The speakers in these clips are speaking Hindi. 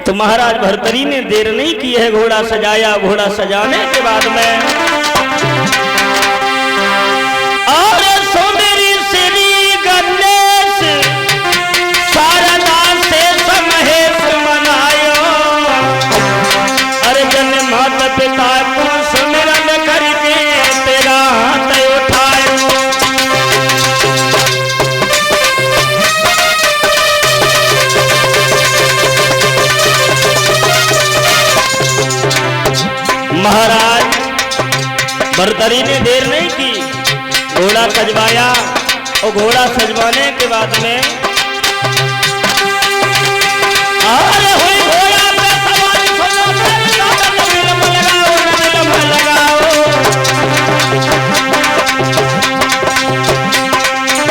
तो महाराज भर्तरी ने देर नहीं की है, घोड़ा सजाया। घोड़ा सजाने के बाद में और सुंदरी श्री गणेश शारदा से समहेश मनायो। अरे जन माता पिता को सुमिरन करके तेरा हाथ उठायो। महाराज भर्तरी ने देर नहीं की, घोड़ा सजवाया और घोड़ा सजवाने के बाद में अरे हुई घोड़ा पे सवारी, लगाओ।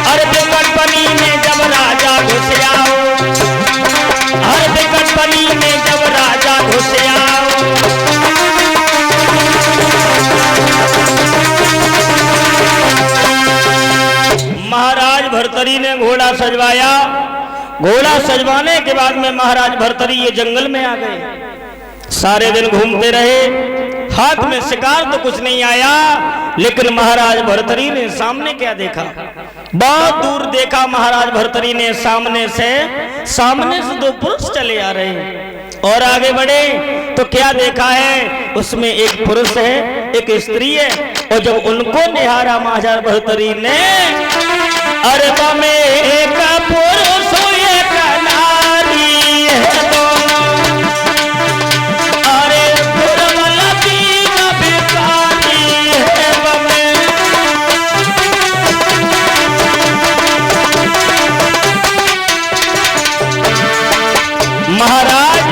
अरे विकट बनी में जब राजा घुस आओ, हर विकट बनी में जब राजा घुस आओ। महाराज भर्तरी ने घोड़ा सजवाया। घोड़ा सजवाने के बाद में महाराज भर्तरी ये जंगल में आ गए। सारे दिन घूमते रहे, हाथ में शिकार तो कुछ नहीं आया, लेकिन महाराज भर्तरी ने सामने क्या देखा, बहुत दूर देखा। महाराज भर्तरी ने सामने से दो पुरुष चले आ रहे हैं। और आगे बढ़े तो क्या देखा है, उसमें एक पुरुष है, एक स्त्री है। और जब उनको निहारा महाराज भर्तरी ने, अरे में एक पुरुष एक नारी है दोनों, अरे पुरवलती न भिखारी है बमे। महाराज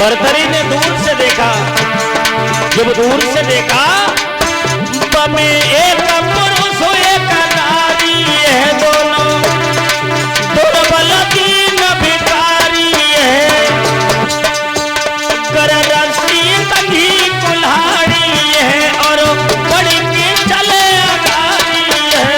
भर्तरी ने दूर से देखा। जब दूर से देखा बमे एक पुरुष एक नारी है दोनों, दुर्बलती न भिखारी है। कर रस्सी तंगी कुल्हाड़ी है और बड़ी के चले अगारी है।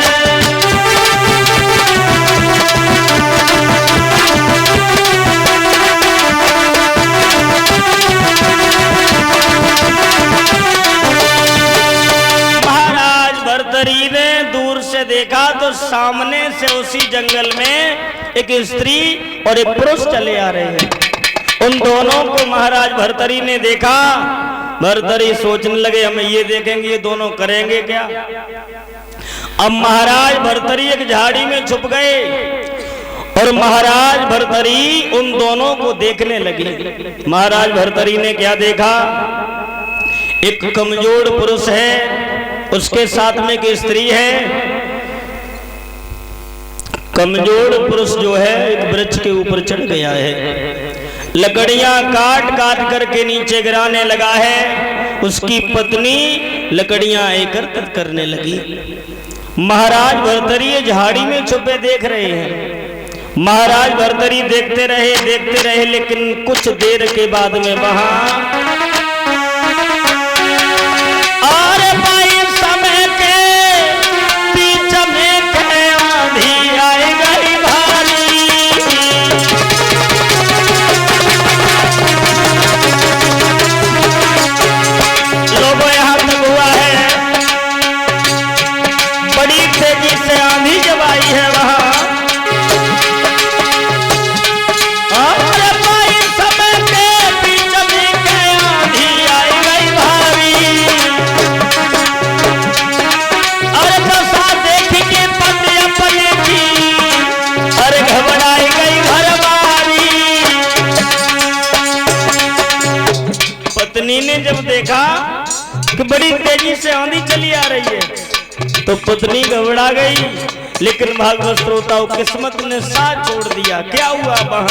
भर्तरी ने दूर से देखा तो सामने से उसी जंगल में एक स्त्री और एक पुरुष चले आ रहे हैं। उन दोनों को महाराज भर्तरी ने देखा। भर्तरी सोचने लगे हमें ये देखेंगे, ये दोनों करेंगे क्या। अब महाराज भर्तरी एक झाड़ी में छुप गए और महाराज भर्तरी उन दोनों को देखने लगे। महाराज भर्तरी ने क्या देखा, एक कमजोर पुरुष है, उसके साथ में एक स्त्री है। कमजोर पुरुष जो है एक वृक्ष के ऊपर चढ़ गया है, लकड़ियां काट काट करके नीचे गिराने लगा है। उसकी पत्नी लकड़ियां एकत्रित करने लगी। महाराज भर्तरी झाड़ी में छुपे देख रहे हैं। महाराज भर्तरी देखते रहे, लेकिन कुछ देर के बाद में वहां ने जब देखा कि बड़ी तेजी से आंधी चली आ रही है तो पत्नी घबरा गई, लेकिन भागवत श्रोताओं किस्मत ने साथ छोड़ दिया। क्या हुआ वहां,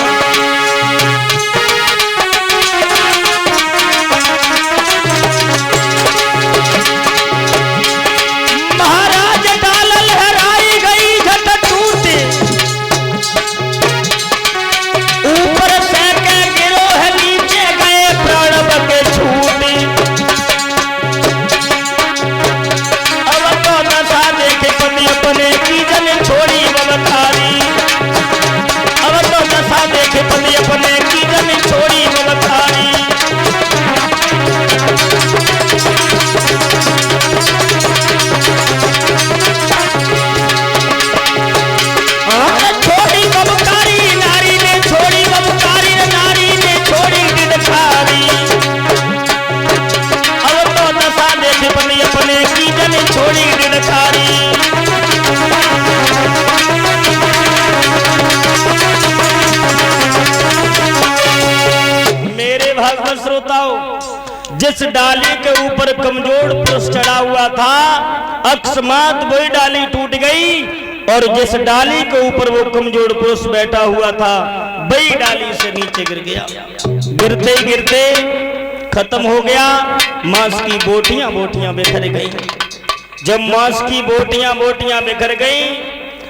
महाराज डाल लहराई गई घट टूटे, ऊपर से के गिरो है नीचे गए प्राण बके छूटे। अब तो नशा देखे पति अपने की जन छोड़ी बलखारी, अब तो नशा देखे पति जिस डाली के ऊपर कमजोर पुरुष चढ़ा हुआ था, अकस्मात वही डाली टूट गई और जिस डाली के ऊपर वो कमजोर पुरुष बैठा हुआ था वही डाली से नीचे गिर गया। गिरते ही गिरते खत्म हो गया। मांस की बोटियां बोटियां बिखर गई। जब मांस की बोटियां बोटियां बिखर गई,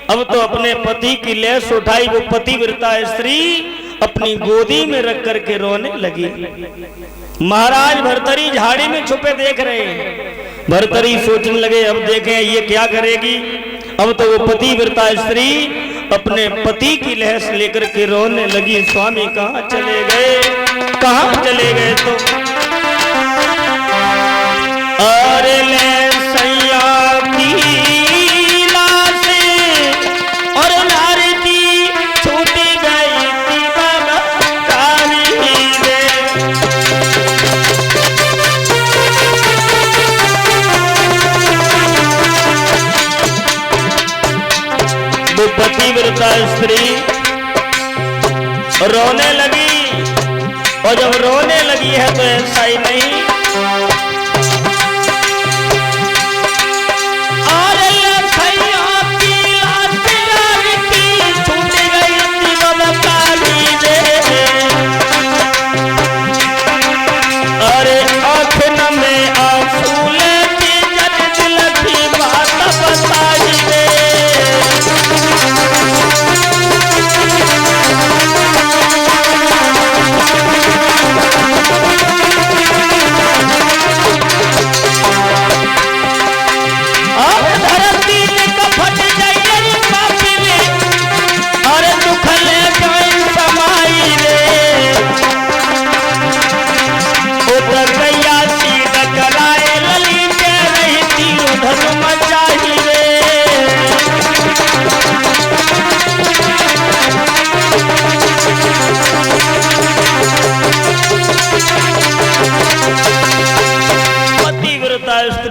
अब तो अपने पति की लेस उठाई वो पतिव्रता स्त्री अपनी गोदी में रख करके रोने लगी। महाराज भर्तरी झाड़ी में छुपे देख रहे हैं। भर्तरी सोचने लगे अब देखें ये क्या करेगी। अब तो वो पतिव्रता स्त्री अपने पति की लहस लेकर के रोने लगी। स्वामी कहाँ चले गए, कहाँ चले गए तो अरे ले सैया की लाश और नारदी छूटी गई थी बाबा कारी रे। वो पतिव्रता स्त्री रोने लगी और जब रोने लगी है तो ऐसा ही नहीं,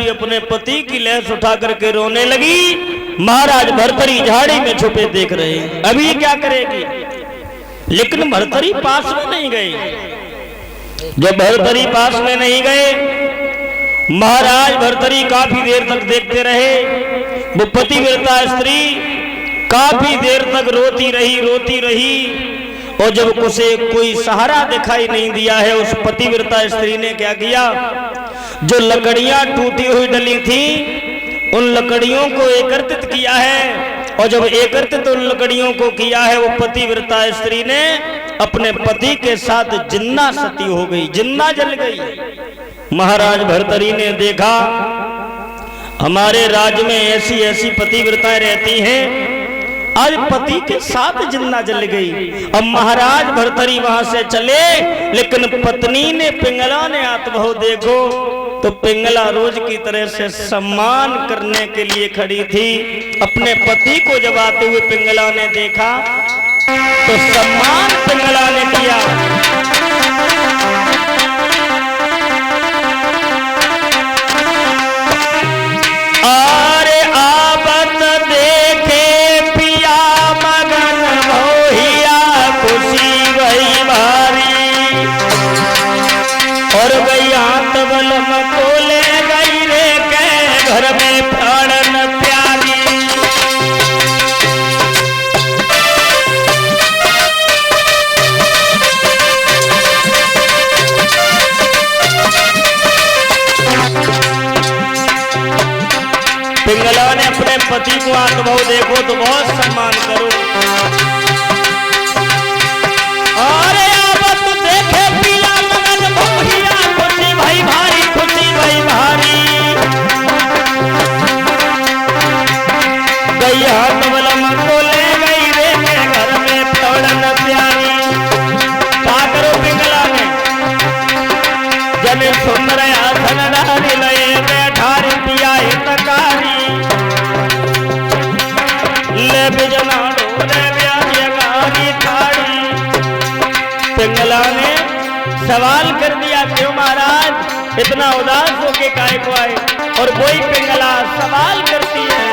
अपने पति की लहस उठा करके रोने लगी। महाराज भर्तरी झाड़ी में छुपे देख रहे हैं अभी क्या करेगी, लेकिन भर्तरी पास में नहीं गए। जब भर्तरी पास में नहीं गए, महाराज भर्तरी काफी देर तक देखते रहे। वो पतिव्रता स्त्री काफी देर तक रोती रही और जब उसे कोई सहारा दिखाई नहीं दिया है, उस पतिव्रता स्त्री ने क्या किया, जो लकड़ियां टूटी हुई डली थी उन लकड़ियों को एकत्रित किया है और जब एकत्रित उन लकड़ियों को किया है, वो पतिव्रता स्त्री ने अपने पति के साथ जिन्ना सती हो गई, जिन्ना जल गई। महाराज भर्तरी ने देखा हमारे राज्य में ऐसी ऐसी पतिव्रताएं रहती हैं, आज पति के साथ जिन्ना जल गई। अब महाराज भर्तरी वहां से चले, लेकिन पत्नी ने पिंगला ने आत्मभाव देखो तो पिंगला रोज की तरह से सम्मान करने के लिए खड़ी थी। अपने पति को जब आते हुए पिंगला ने देखा तो सम्मान पिंगला ने किया। अरे आबत देखे पिया मगन भोहिया, खुशी गई भारी और गई हाथ बलम को ले गई रे के घर में प्राणन प्यारी। पिंगला ने अपने पति को आत्मभाव देखो तो बहुत सम्मान करो। अरे आबत देखे पिया मगन भोहिया, खुशी भाई भारी, खुशी भाई भारी। गई हाथ बलम को ले गई रे के घर में प्राणन प्यारी। क्या करो पिंगला ने, जब सुंदर आसन डाली लये बैठारी पिया हितकारी, ले बिजना ढोले ब्याह गारी थाड़ी। पिंगला ने सवाल कर दिया, क्यों महाराज इतना उदास होके काहे को आए, और वही पिंगला सवाल करती है।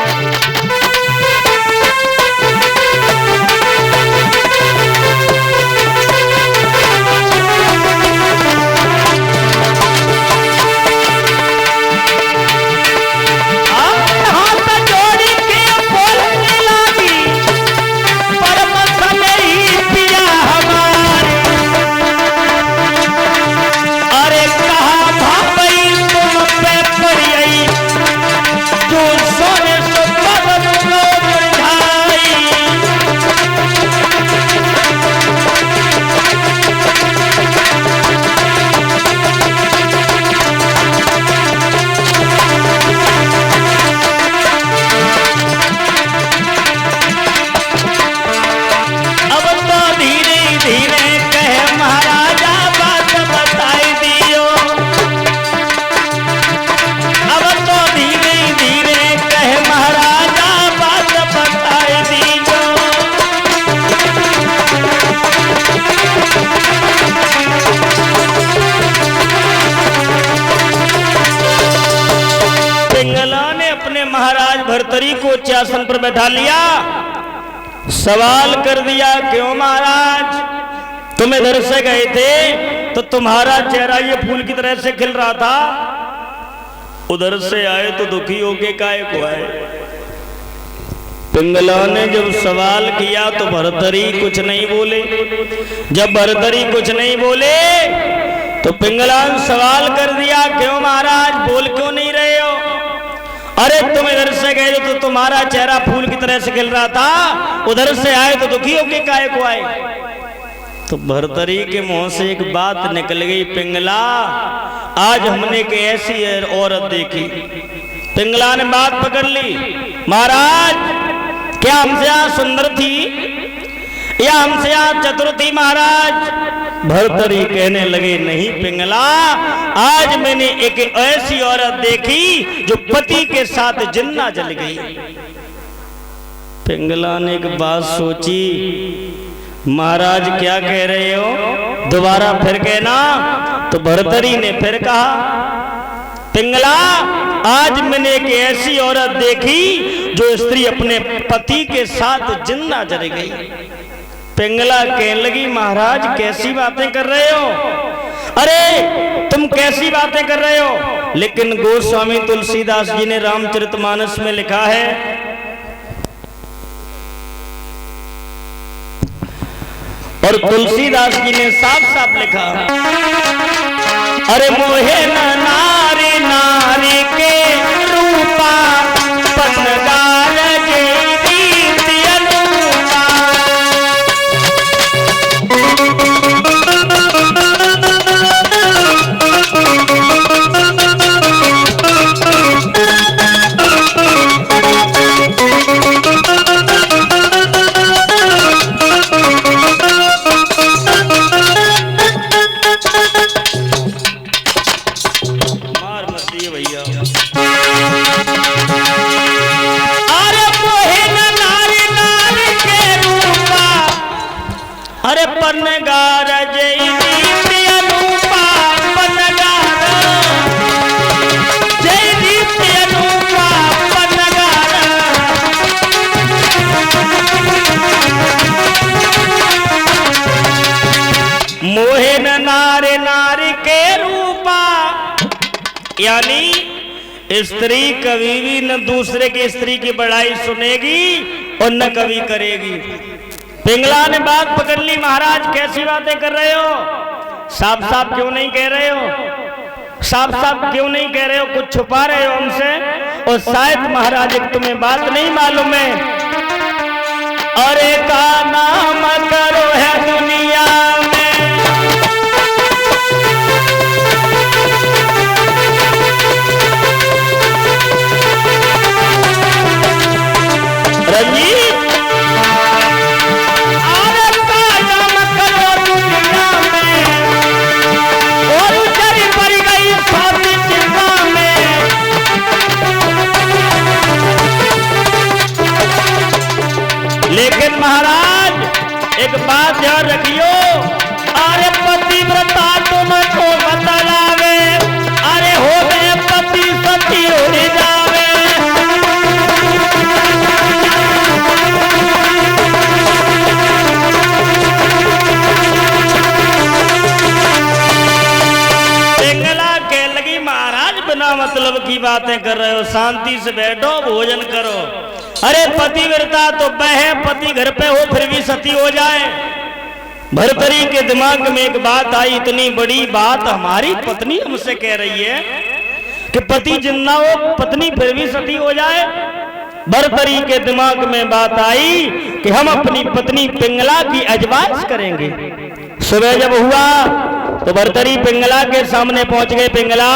भर्तरी को उच्चासन पर बैठा लिया, सवाल कर दिया, क्यों महाराज, तुम इधर से गए थे तो तुम्हारा चेहरा ये फूल की तरह से खिल रहा था, उधर से आए तो दुखी होके काहे को आए? पिंगला ने जब सवाल किया तो भर्तरी कुछ नहीं बोले। जब भर्तरी कुछ नहीं बोले तो पिंगला ने सवाल कर दिया, क्यों महाराज, बोल क्यों नहीं रहे हो? अरे तुम इधर से गए तो तुम्हारा चेहरा फूल की तरह से खिल रहा था, उधर से आए तो दुखी होके काहे को आए? तो भर्तरी के मुंह से एक बात निकल गई, पिंगला आज हमने एक ऐसी औरत देखी। पिंगला ने बात पकड़ ली, महाराज क्या हमसे यहाँ सुंदर थी या हमसे यहाँ चतुर थी महाराज? भर्तरी कहने लगे, नहीं पिंगला, आज मैंने एक ऐसी औरत देखी जो पति के साथ जिन्ना जल गई। पिंगला ने एक बात सोची, महाराज क्या कह रहे हो, दोबारा फिर कहना। तो भर्तरी ने फिर कहा, पिंगला आज मैंने एक ऐसी औरत देखी जो स्त्री अपने पति के साथ जिंदा जल गई। पिंगला कहने लगी, महाराज कैसी बातें कर रहे हो? अरे तुम कैसी बातें कर रहे हो? लेकिन गोस्वामी तुलसीदास जी ने रामचरितमानस में लिखा है, और तुलसीदास जी ने साफ साफ लिखा, अरे मोहे न नारी नारी के रूपा पन्नगार जेती अनुपा। पन्नगार जयदीप्ति अनुपा, पन्नगार जयदीप्ति अनुपा, पन्नगार। मोहे न नारे नारी के रूपा, यानी स्त्री कभी भी न दूसरे की स्त्री की बड़ाई सुनेगी और न कभी करेगी। पिंगला ने बात पकड़ ली, महाराज कैसी बातें कर रहे हो? साफ साफ क्यों नहीं कह रहे हो? साफ साफ क्यों नहीं कह रहे हो? कुछ छुपा रहे हो हमसे? और शायद महाराज एक तुम्हें बात नहीं मालूम है, अरे का नाम करो है दुनिया में, रंजीत लेकिन महाराज एक बात ध्यान रखियो, अरे पतिव्रता तुमको बतलावे, अरे हो गए पति सती हो जावे। पिंगला कह लगी, महाराज बिना मतलब की बातें कर रहे हो, शांति से बैठो भोजन करो। अरे पतिव्रता तो वह है, पति घर पे हो फिर भी सती हो जाए। भर्तरी के दिमाग में एक बात आई, इतनी बड़ी बात हमारी पत्नी हमसे कह रही है कि पति जिंदा हो पत्नी फिर भी सती हो जाए। भर्तरी के दिमाग में बात आई कि हम अपनी पत्नी पिंगला की अजवाइश करेंगे। सुबह जब हुआ तो भर्तरी पिंगला के सामने पहुंच गए, पिंगला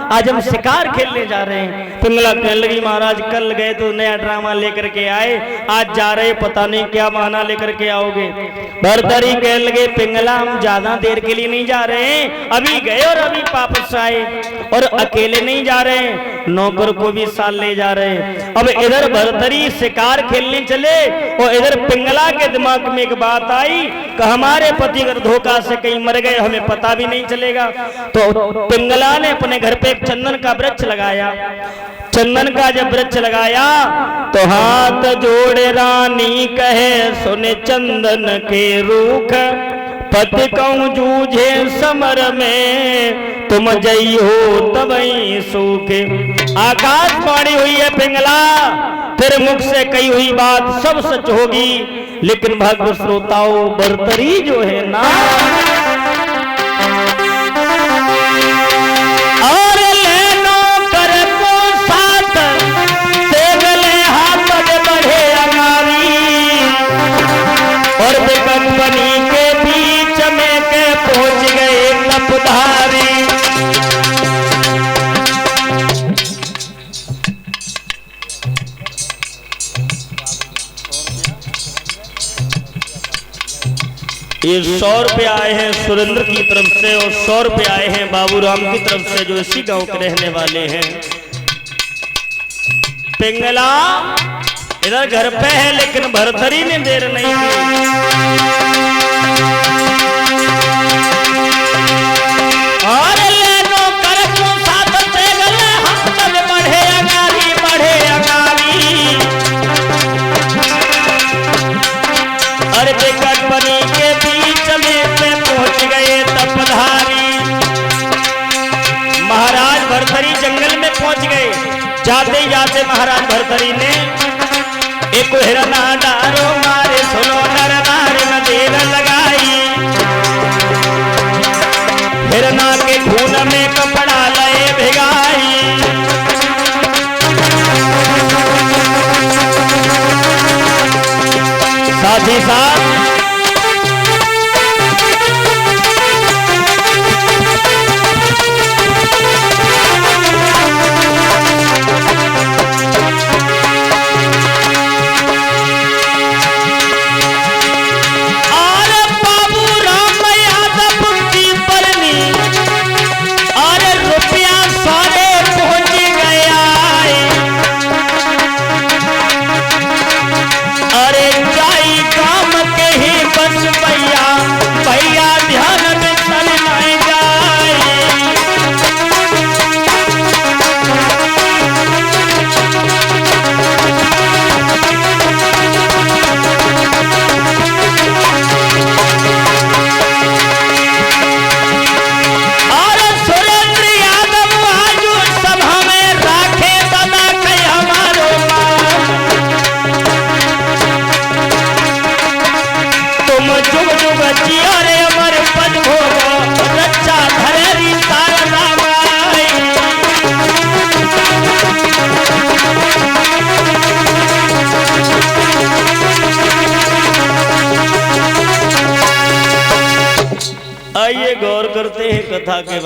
आज हम शिकार खेलने जा रहे हैं। पिंगला कहने लगी, महाराज कल गए तो नया ड्रामा लेकर के आए, आज जा रहे पता नहीं क्या बहाना लेकर के आओगे। भर्तरी कहने लगे, पिंगला हम ज्यादा देर के लिए नहीं जा रहे हैं, अभी गए और अभी वापस आए, और अकेले नहीं जा रहे हैं, नौकर को भी साथ ले जा रहे हैं। अब इधर भर्तरी शिकार खेलने चले और इधर पिंगला के दिमाग में एक बात आई कि हमारे पति अगर धोखा से कहीं मर गए हमें पता भी नहीं चलेगा। तो पिंगला ने अपने घर पे एक चंदन का वृक्ष लगाया, चंदन का जब वृक्ष लगाया तो हाथ जोड़े रानी कहे सुने चंदन के रूख, पति कहूं जूझे समर में तुम जई हो तबई सूखे। आकाशवाणी हुई है पिंगला, तेरे मुख से कही हुई बात सब सच होगी, लेकिन भक्त श्रोताओं बरतरी जो है ना और लेनो कर को साथ तेगले हाथ में बढ़े अनारी और बेकंपनी के बीच में के पहुंच गए तपधारी। ये 100 रुपये आए हैं सुरेंद्र की तरफ से और 100 रुपये आए हैं बाबूराम की तरफ से जो इसी गांव के रहने वाले हैं। पिंगला इधर घर पे है लेकिन भरतरी ने देर नहीं की। और लेनो कर को साथ से गले हाथ में बढ़े अगारी बढ़े अगारी। अरे बेकंपनी के बीच में से पहुंच गए तपधारी। महाराज भरतरी जंगल में पहुंच गए। जाते जाते महाराज भरतरी ने एक हिरना डारो मारे सुनो नर नारी न देर लगाई। हिरना के खून में कपड़ा लए भिगाई। साथ ही साथ आइए गौर करते हैं कथा के